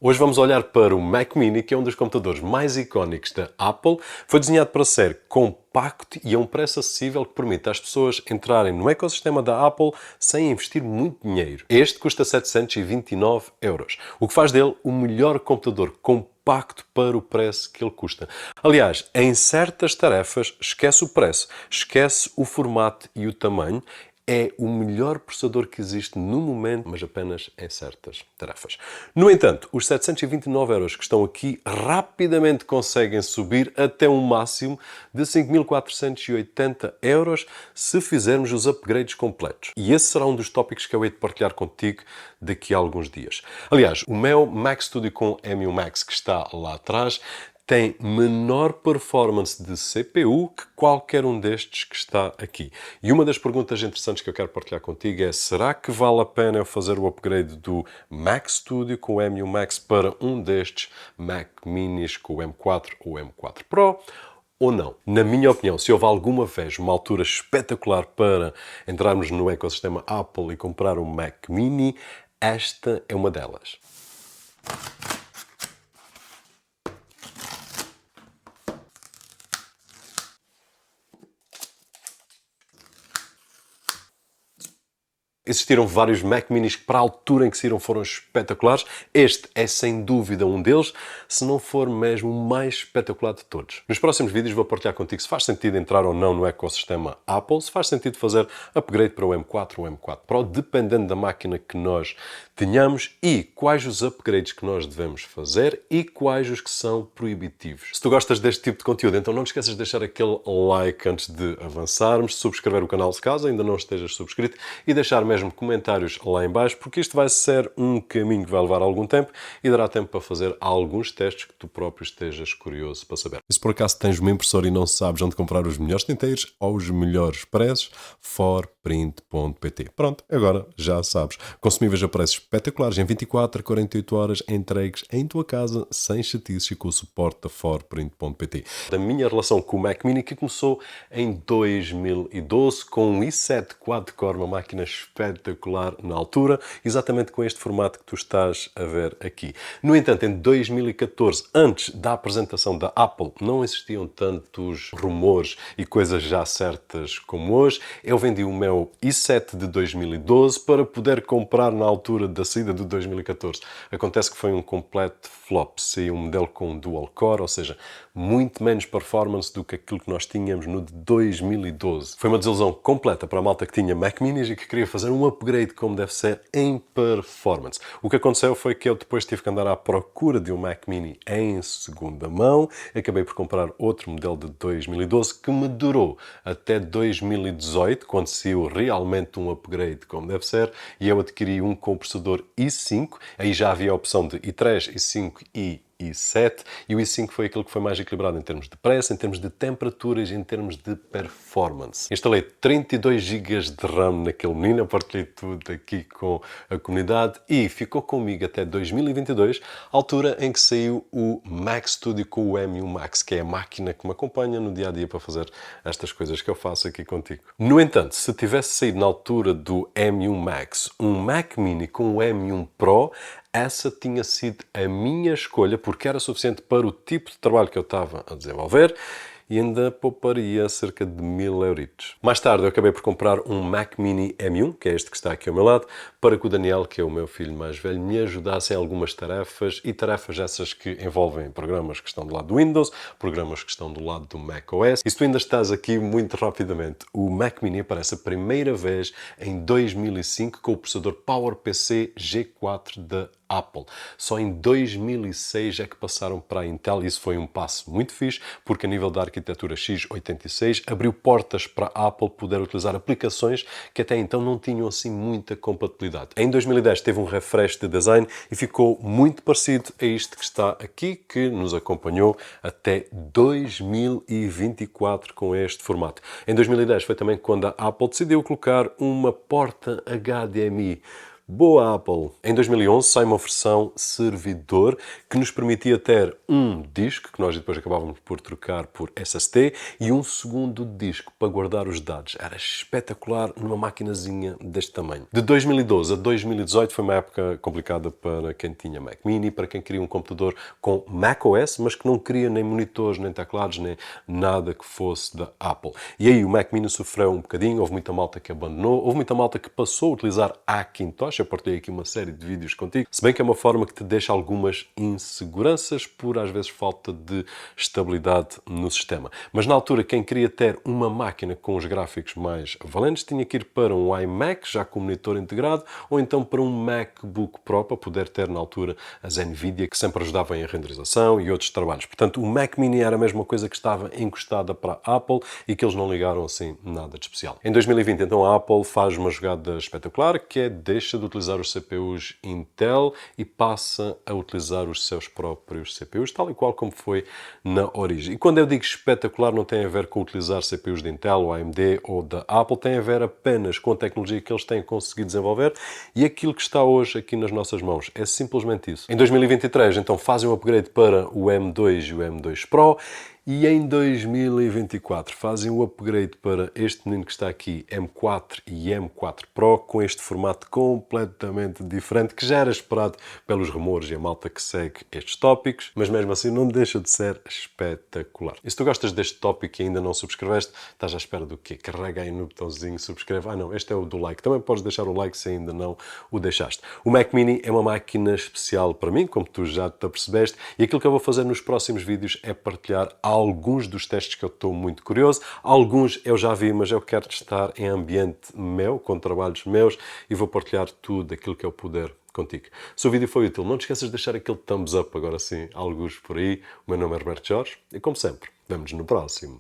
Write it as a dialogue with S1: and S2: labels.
S1: Hoje vamos olhar para o Mac Mini, que é um dos computadores mais icónicos da Apple. Foi desenhado para ser compacto e a um preço acessível que permite às pessoas entrarem no ecossistema da Apple sem investir muito dinheiro. Este custa 729 euros, o que faz dele o melhor computador compacto para o preço que ele custa. Aliás, em certas tarefas, esquece o preço, esquece o formato e o tamanho. É o melhor processador que existe no momento, mas apenas em certas tarefas. No entanto, os 729 euros que estão aqui rapidamente conseguem subir até um máximo de 5.480 euros se fizermos os upgrades completos. E esse será um dos tópicos que eu hei de partilhar contigo daqui a alguns dias. Aliás, o meu Mac Studio com M1 Max que está lá atrás tem menor performance de CPU que qualquer um destes que está aqui. E uma das perguntas interessantes que eu quero partilhar contigo é: será que vale a pena eu fazer o upgrade do Mac Studio com o M1 Max para um destes Mac Minis com o M4 ou M4 Pro? Ou não? Na minha opinião, se houve alguma vez uma altura espetacular para entrarmos no ecossistema Apple e comprar um Mac Mini, esta é uma delas. Existiram vários Mac Minis que para a altura em que saíram foram espetaculares. Este é sem dúvida um deles, se não for mesmo o mais espetacular de todos. Nos próximos vídeos vou partilhar contigo se faz sentido entrar ou não no ecossistema Apple, se faz sentido fazer upgrade para o M4 ou o M4 Pro, dependendo da máquina que nós tenhamos, e quais os upgrades que nós devemos fazer e quais os que são proibitivos. Se tu gostas deste tipo de conteúdo, então não te esqueças de deixar aquele like antes de avançarmos, subscrever o canal se caso ainda não estejas subscrito e deixar mesmo comentários lá em baixo, porque isto vai ser um caminho que vai levar algum tempo e dará tempo para fazer alguns testes que tu próprio estejas curioso para saber. E se por acaso tens uma impressora e não sabes onde comprar os melhores tinteiros ou os melhores preços, forprint.pt. Pronto, agora já sabes. Consumíveis a preços espetaculares em 24 a 48 horas, entregues em tua casa, sem chatices e com o suporte da forprint.pt. Da minha relação com o Mac Mini, que começou em 2012 com um i7 quad-core, uma máquina espetacular na altura, exatamente com este formato que tu estás a ver aqui. No entanto, em 2014, antes da apresentação da Apple, não existiam tantos rumores e coisas já certas como hoje. Eu vendi o meu i7 de 2012 para poder comprar na altura da saída de 2014. Acontece que foi um completo flop. Saiu um modelo com dual core, ou seja, muito menos performance do que aquilo que nós tínhamos no de 2012. Foi uma desilusão completa para a malta que tinha Mac Minis e que queria fazer um upgrade como deve ser em performance. O que aconteceu foi que eu depois tive que andar à procura de um Mac Mini em segunda mão. Acabei por comprar outro modelo de 2012 que me durou até 2018, quando saiu realmente um upgrade como deve ser, e eu adquiri um com processador i5. Aí já havia a opção de i3, i5 e i7, e o i5 foi aquilo que foi mais equilibrado em termos de preço, em termos de temperaturas e em termos de performance. Instalei 32 GB de RAM naquele menino, eu partilhei tudo aqui com a comunidade e ficou comigo até 2022, altura em que saiu o Mac Studio com o M1 Max, que é a máquina que me acompanha no dia-a-dia para fazer estas coisas que eu faço aqui contigo. No entanto, se tivesse saído na altura do M1 Max um Mac Mini com o M1 Pro, essa tinha sido a minha escolha, porque era suficiente para o tipo de trabalho que eu estava a desenvolver e ainda pouparia cerca de 1000 euritos. Mais tarde eu acabei por comprar um Mac Mini M1, que é este que está aqui ao meu lado, para que o Daniel, que é o meu filho mais velho, me ajudasse em algumas tarefas, e tarefas essas que envolvem programas que estão do lado do Windows, programas que estão do lado do macOS. E se tu ainda estás aqui, muito rapidamente, o Mac Mini aparece a primeira vez em 2005 com o processador PowerPC G4 da Apple. Só em 2006 é que passaram para a Intel, e isso foi um passo muito fixe, porque a nível da arquitetura x86 abriu portas para a Apple poder utilizar aplicações que até então não tinham assim muita compatibilidade. Em 2010 teve um refresh de design e ficou muito parecido a isto que está aqui, que nos acompanhou até 2024 com este formato. Em 2010 foi também quando a Apple decidiu colocar uma porta HDMI Boa Apple! Em 2011 sai uma versão servidor que nos permitia ter um disco, que nós depois acabávamos por trocar por SSD, e um segundo disco para guardar os dados. Era espetacular numa maquinazinha deste tamanho. De 2012 a 2018 foi uma época complicada para quem tinha Mac Mini, para quem queria um computador com macOS, mas que não queria nem monitores, nem teclados, nem nada que fosse da Apple. E aí o Mac Mini sofreu um bocadinho, houve muita malta que abandonou, houve muita malta que passou a utilizar Hackintosh. Eu partilhei aqui uma série de vídeos contigo, se bem que é uma forma que te deixa algumas inseguranças por às vezes falta de estabilidade no sistema. Mas na altura quem queria ter uma máquina com os gráficos mais valentes tinha que ir para um iMac, já com o monitor integrado, ou então para um MacBook Pro, para poder ter na altura as Nvidia, que sempre ajudavam em renderização e outros trabalhos. Portanto, o Mac Mini era a mesma coisa que estava encostada para a Apple e que eles não ligaram assim nada de especial. Em 2020, então, a Apple faz uma jogada espetacular, que é deixa de utilizar os CPUs Intel e passa a utilizar os seus próprios CPUs, tal e qual como foi na origem. E quando eu digo espetacular, não tem a ver com utilizar CPUs de Intel, ou AMD ou da Apple, tem a ver apenas com a tecnologia que eles têm conseguido desenvolver e aquilo que está hoje aqui nas nossas mãos. É simplesmente isso. Em 2023, então, fazem um upgrade para o M2 e o M2 Pro. E em 2024 fazem o upgrade para este menino que está aqui, M4 e M4 Pro, com este formato completamente diferente, que já era esperado pelos rumores e a malta que segue estes tópicos, mas mesmo assim não deixa de ser espetacular. E se tu gostas deste tópico e ainda não subscreveste, estás à espera do quê? Carrega aí no botãozinho, subscreve. Ah não, este é o do like. Também podes deixar o like se ainda não o deixaste. O Mac Mini é uma máquina especial para mim, como tu já te apercebeste, e aquilo que eu vou fazer nos próximos vídeos é partilhar alguns dos testes que eu estou muito curioso. Alguns eu já vi, mas eu quero testar em ambiente meu, com trabalhos meus, e vou partilhar tudo aquilo que eu puder contigo. Se o vídeo foi útil, não te esqueças de deixar aquele thumbs up, agora sim, alguns por aí. O meu nome é Roberto Jorge, e como sempre, vemo-nos no próximo.